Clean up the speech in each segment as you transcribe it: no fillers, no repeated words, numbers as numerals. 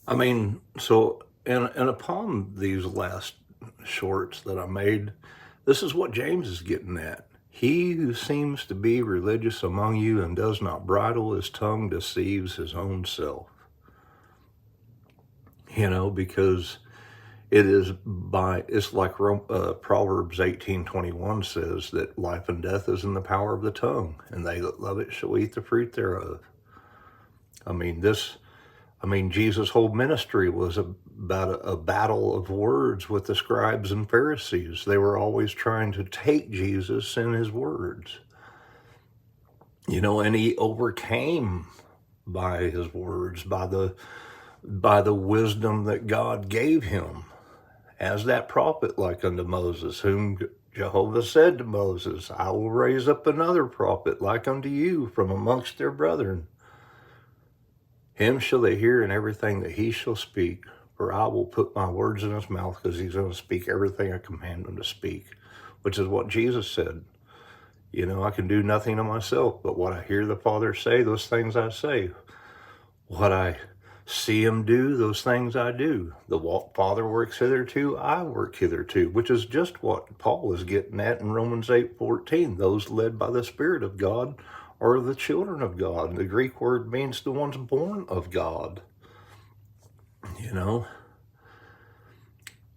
I mean, so, and upon these last shorts that I made, this is what James is getting at. He who seems to be religious among you and does not bridle his tongue deceives his own self. Because it's like Proverbs 18:21 says that life and death is in the power of the tongue, and they that love it shall eat the fruit thereof. I mean, Jesus' whole ministry was about a battle of words with the scribes and Pharisees. They were always trying to take Jesus and his words, and he overcame by his words, by the wisdom that God gave him as that prophet, like unto Moses, whom Jehovah said to Moses, I will raise up another prophet like unto you from amongst their brethren. Him shall they hear in everything that he shall speak, for I will put my words in his mouth, because he's going to speak everything I command him to speak, which is what Jesus said. I can do nothing of myself, but what I hear the Father say, those things I say. What I see him do, those things I do. The Father works hitherto, I work hitherto, which is just what Paul is getting at in Romans 8:14. Those led by the Spirit of God are the children of God. The Greek word means the ones born of God.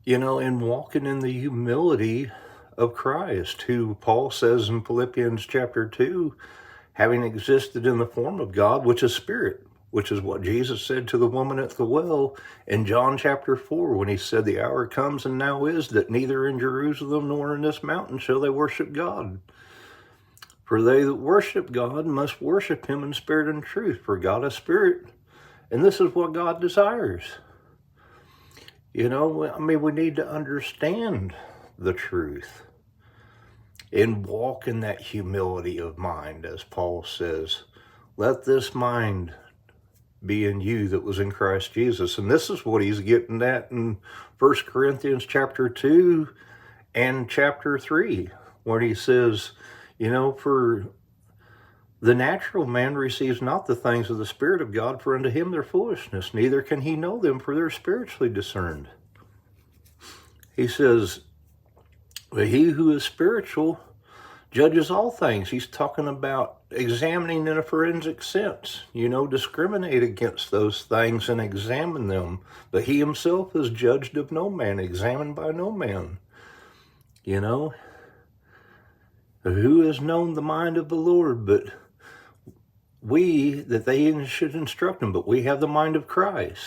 And walking in the humility of Christ, who Paul says in Philippians chapter 2, having existed in the form of God, which is spirit, which is what Jesus said to the woman at the well in John chapter 4, when he said, the hour comes and now is that neither in Jerusalem nor in this mountain shall they worship God. For they that worship God must worship him in spirit and truth, for God is spirit, and this is what God desires. We need to understand the truth and walk in that humility of mind, as Paul says, let this mind be in you that was in Christ Jesus. And this is what he's getting at in 1 Corinthians chapter 2 and chapter 3, where he says, for the natural man receives not the things of the Spirit of God, for unto him they're foolishness, neither can he know them, for they're spiritually discerned. He says, but he who is spiritual judges all things. He's talking about examining in a forensic sense, discriminate against those things and examine them. But he himself is judged of no man, examined by no man. Who has known the mind of the Lord but we, that they should instruct him, but we have the mind of Christ.